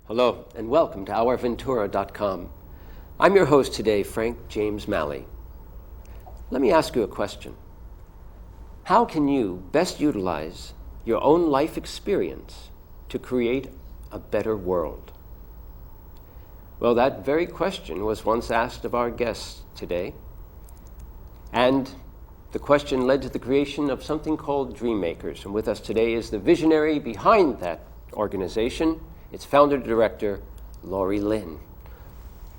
Hello, and welcome to OurVentura.com. I'm your host today, Frank James Malle. Let me ask you a question. How can you best utilize your own life experience to create a better world? Well, that very question was once asked of our guests today, and the question led to the creation of something called DreaMakers. And with us today is the visionary behind that organization, its founder-director, Loree Lynn.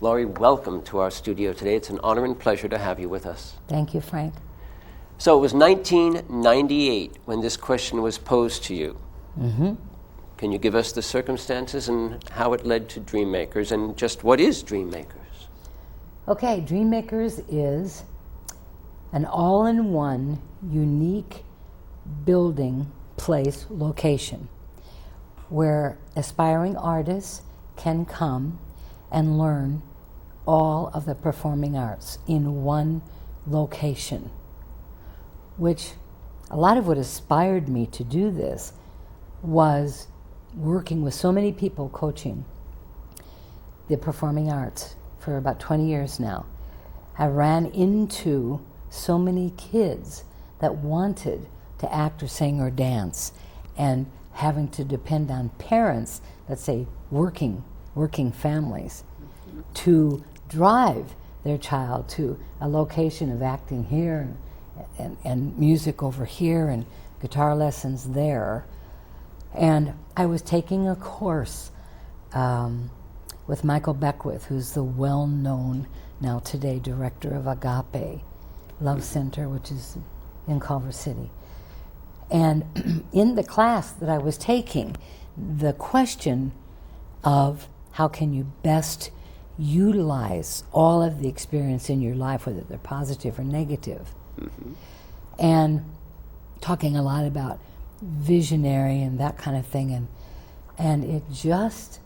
Loree, welcome to our studio today. It's an honor and pleasure to have you with us. Thank you, Frank. So it was 1998 when this question was posed to you. Mm-hmm. Can you give us the circumstances and how it led to DreaMakers, and just what is DreaMakers? Okay, DreaMakers is an all-in-one, unique building, place, location where aspiring artists can come and learn all of the performing arts in one location, which a lot of what inspired me to do this was working with so many people coaching the performing arts for about 20 years now. I ran into so many kids that wanted to act or sing or dance and having to depend on parents, let's say working families, to drive their child to a location of acting here and music over here and guitar lessons there. And I was taking a course with Michael Beckwith, who's the well-known, now today, director of Agape Love Center, which is in Culver City. And in the class that I was taking, the question of how can you best utilize all of the experience in your life, whether they're positive or negative, and talking a lot about visionary and that kind of thing, and it just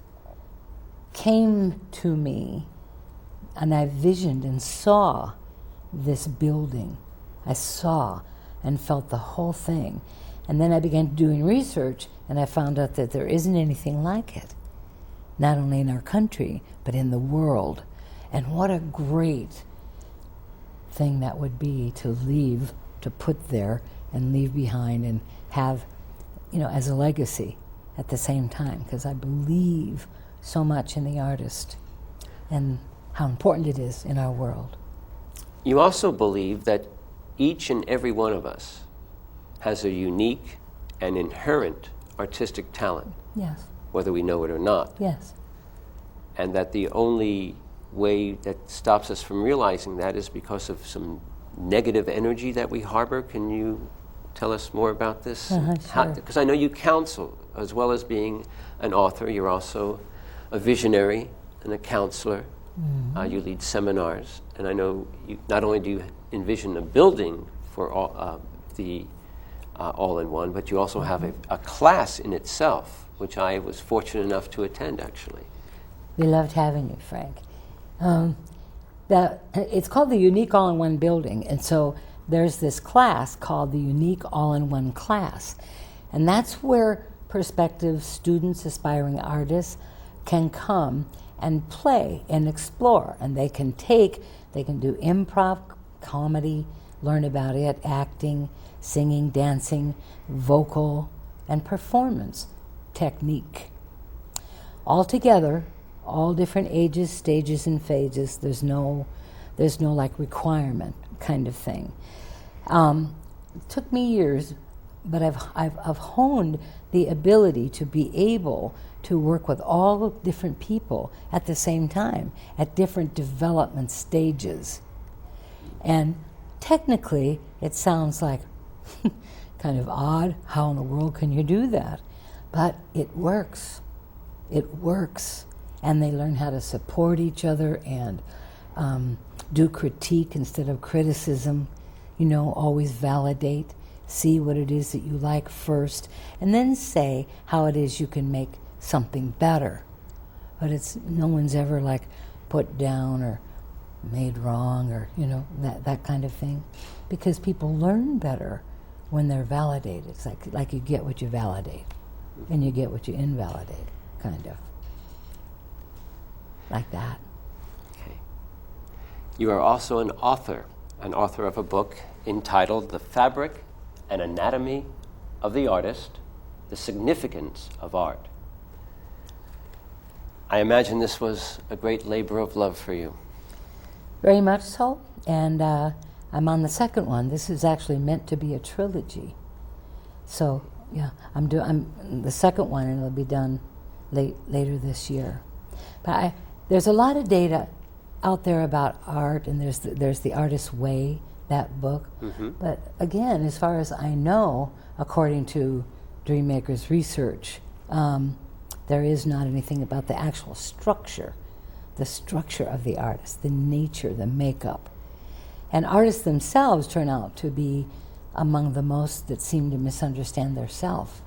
came to me, and I visioned and saw this building. I saw and felt the whole thing. And then I began doing research, and I found out that there isn't anything like it, not only in our country, but in the world. And what a great thing that would be to leave, to put there and leave behind and have, as a legacy at the same time, because I believe so much in the artist and how important it is in our world. You also believe that each and every one of us has a unique and inherent artistic talent. Yes. Whether we know it or not. Yes. And that the only way that stops us from realizing that is because of some negative energy that we harbor. Can you tell us more about this? Sure. Because I know you counsel, as well as being an author, you're also a visionary and a counselor. You lead seminars, and I know you, not only do you envision a building for the all-in-one, but you also have a class in itself, which I was fortunate enough to attend, actually. We loved having you, Frank. It's called the Unique All-in-One Building, and so there's this class called the Unique All-in-One class, and that's where prospective students, aspiring artists, can come and play and explore, and they can do improv, comedy, learn about it, acting, singing, dancing, vocal, and performance technique. All together, all different ages, stages, and phases. There's no like requirement kind of thing. It took me years, but I've honed the ability to be able to work with all different people at the same time, at different development stages. And technically, it sounds like kind of odd. How in the world can you do that? But it works. It works. And they learn how to support each other and do critique instead of criticism. Always validate, see what it is that you like first, and then say how it is you can make something better. But no one's ever like put down or made wrong or that kind of thing, because people learn better when they're validated. It's like you get what you validate and you get what you invalidate, kind of. like that. Okay. You are also an author of a book entitled The Fabric and Anatomy of the Artist, The Significance of Art. I imagine this was a great labor of love for you. Very much so, and I'm on the second one. This is actually meant to be a trilogy. So, yeah, I'm the second one, and it'll be done later this year. But there's a lot of data out there about art, and there's the Artist's Way, that book. Mm-hmm. But again, as far as I know, according to DreaMaker's research, there is not anything about the actual structure of the artist, the nature, the makeup. And artists themselves turn out to be among the most that seem to misunderstand their self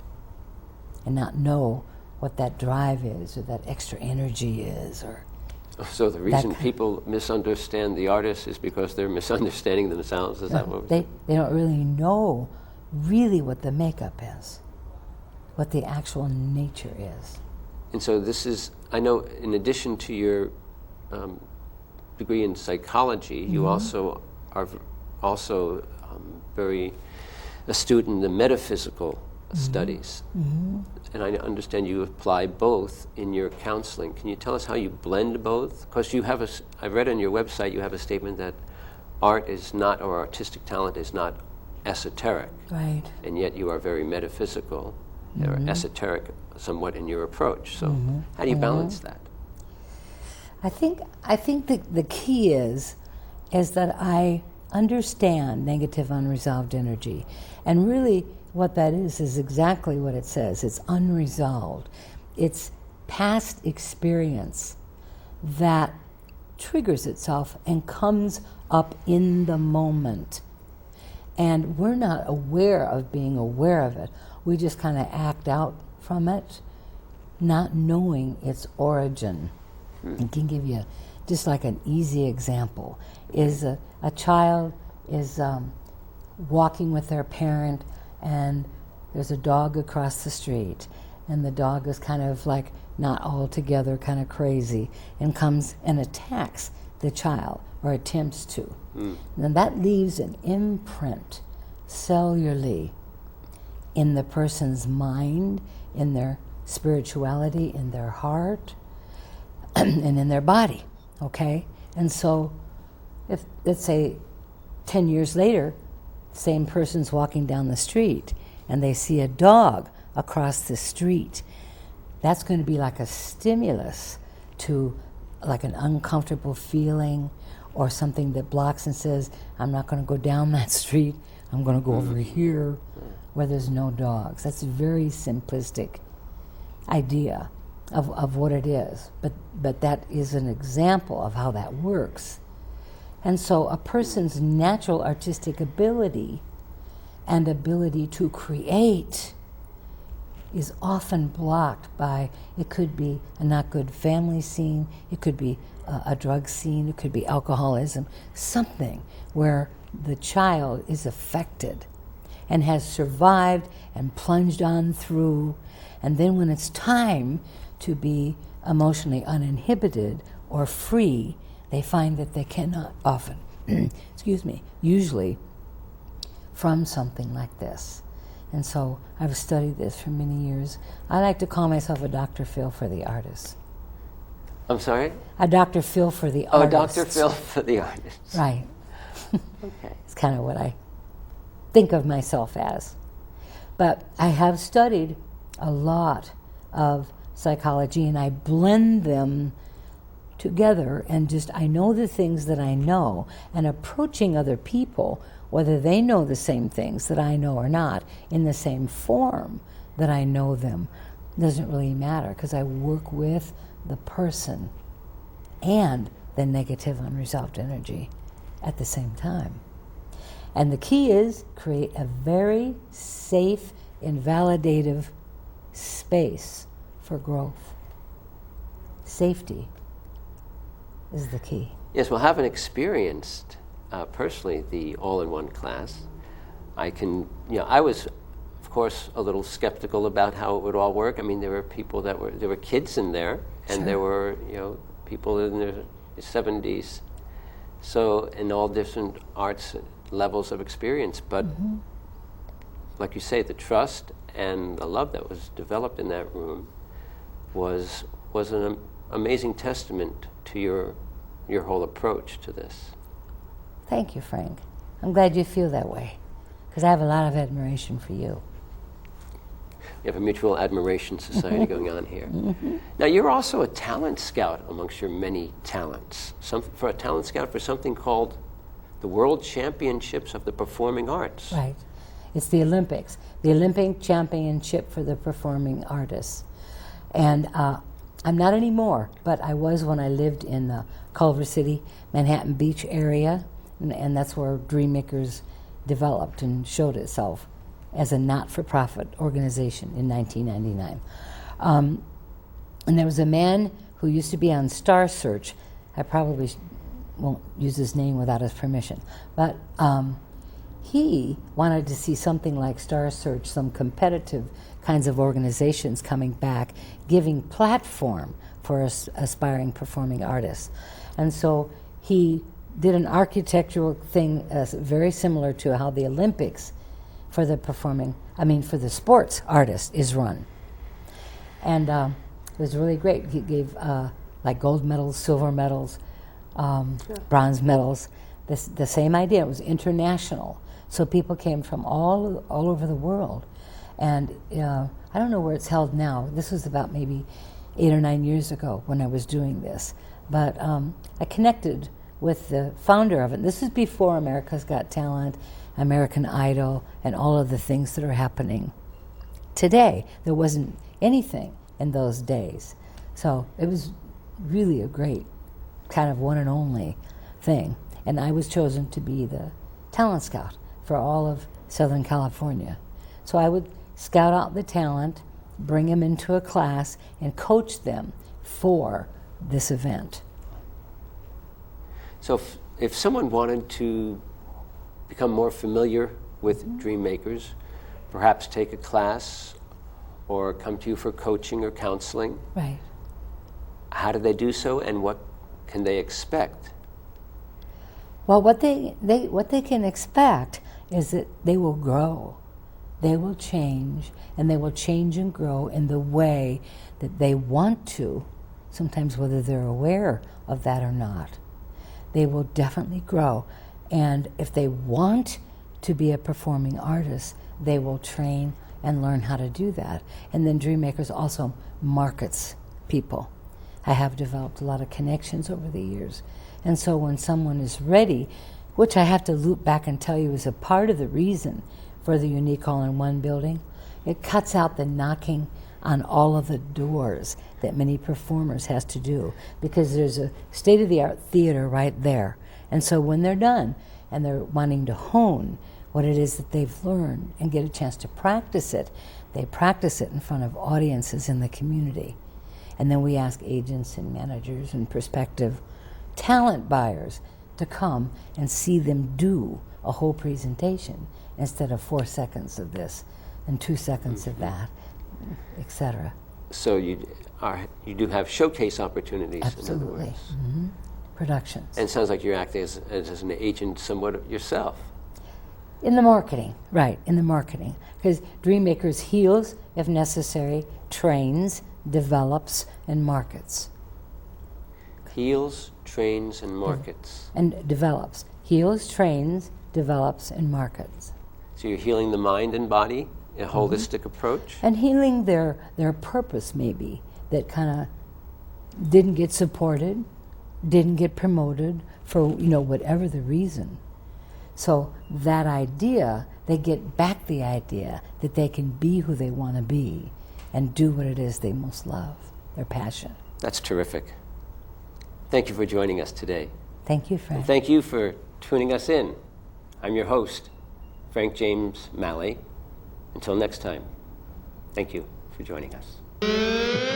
and not know what that drive is or that extra energy is. So the reason people misunderstand the artist is because they're misunderstanding themselves? Is that what they don't really know what the makeup is, what the actual nature is. And so this is, I know, in addition to your degree in psychology, mm-hmm. you also are very astute in the metaphysical mm-hmm. studies. Mm-hmm. And I understand you apply both in your counseling. Can you tell us how you blend both? Because I read on your website you have a statement that art is not, or artistic talent is not esoteric. Right. And yet you are very metaphysical, mm-hmm. or esoteric somewhat in your approach. So mm-hmm. how do you balance mm-hmm. that? I think the key is that I understand negative unresolved energy. And really what that is exactly what it says. It's unresolved. It's past experience that triggers itself and comes up in the moment. And we're not aware of being aware of it. We just kind of act out from it, not knowing its origin. I can give you just like an easy example. Is a child is walking with their parent, and there's a dog across the street, and the dog is kind of like not altogether kind of crazy and comes and attacks the child, or attempts to. And that leaves an imprint cellularly in the person's mind, in their spirituality, in their heart, and in their body, okay? And so if, let's say, 10 years later, same person's walking down the street and they see a dog across the street, that's going to be like a stimulus to like an uncomfortable feeling or something that blocks and says, I'm not going to go down that street, I'm going to go over here where there's no dogs. That's a very simplistic idea of what it is, but that is an example of how that works. And so a person's natural artistic ability and ability to create is often blocked by, it could be a not good family scene, it could be a drug scene, it could be alcoholism, something where the child is affected and has survived and plunged on through, and then when it's time to be emotionally uninhibited or free, they find that they cannot often, usually from something like this. And so I've studied this for many years. I like to call myself a Dr. Phil for the artist. I'm sorry? A Dr. Phil for the artist. Oh, Dr. Phil for the artist. Right. Okay. It's kind of what I think of myself as. But I have studied a lot of psychology, and I blend them together, and just I know the things that I know, and approaching other people, whether they know the same things that I know or not, in the same form that I know them, doesn't really matter, because I work with the person and the negative unresolved energy at the same time. And the key is create a very safe, invalidative space for growth. Safety is the key. Yes, well, having experienced personally the all-in-one class, I was, of course, a little skeptical about how it would all work. I mean, there were people there were kids in there, and Sure. there were, people in their 70s. So in all different arts levels of experience, but like you say, the trust and the love that was developed in that room was an amazing testament to your whole approach to this. Thank you, Frank. I'm glad you feel that way, because I have a lot of admiration for you. We have a mutual admiration society going on here. Now, you're also a talent scout amongst your many talents. For a talent scout for something called the World Championships of the Performing Arts. Right. It's the Olympics, the Olympic Championship for the Performing Artists. And I'm not anymore, but I was when I lived in Culver City, Manhattan Beach area, and that's where DreaMakers developed and showed itself as a not-for-profit organization in 1999. And there was a man who used to be on Star Search. I probably won't use his name without his permission, but he wanted to see something like Star Search, some competitive kinds of organizations coming back, giving platform for aspiring performing artists. And so he did an architectural thing very similar to how the Olympics for the sports artist is run. And it was really great. He gave like gold medals, silver medals, bronze medals, the same idea. It was international. So people came from all over the world. And I don't know where it's held now. This was about maybe 8 or 9 years ago when I was doing this. But I connected with the founder of it. This is before America's Got Talent, American Idol, and all of the things that are happening today. There wasn't anything in those days. So it was really a great kind of one and only thing. And I was chosen to be the talent scout for all of Southern California. So I would scout out the talent, bring them into a class, and coach them for this event. So if someone wanted to become more familiar with DreaMakers, perhaps take a class or come to you for coaching or counseling, Right. how do they do so, and what can they expect? Well, what they can expect is that they will grow, they will change, and they will change and grow in the way that they want to, sometimes whether they're aware of that or not. They will definitely grow. And if they want to be a performing artist, they will train and learn how to do that. And then DreaMakers also markets people. I have developed a lot of connections over the years. And so when someone is ready, which I have to loop back and tell you is a part of the reason for the unique all-in-one building, it cuts out the knocking on all of the doors that many performers has to do, because there's a state-of-the-art theater right there. And so when they're done and they're wanting to hone what it is that they've learned and get a chance to practice it, they practice it in front of audiences in the community. And then we ask agents and managers and prospective talent buyers to come and see them do a whole presentation instead of 4 seconds of this and 2 seconds of that, etc. So you do have showcase opportunities. Absolutely. In other words. Mm-hmm. Productions. And it sounds like you're acting as an agent somewhat yourself. In the marketing, right, in the marketing. Because DreaMakers heals, if necessary, trains, develops, and markets. Heals, trains, and markets. And develops. Heals, trains, develops, and markets. So you're healing the mind and body, a holistic approach? And healing their purpose, maybe, that kind of didn't get supported, didn't get promoted for, whatever the reason. So that idea, they get back the idea that they can be who they want to be and do what it is they most love, their passion. That's terrific. Thank you for joining us today. Thank you, Frank. And thank you for tuning us in. I'm your host, Frank James Malle. Until next time, thank you for joining us.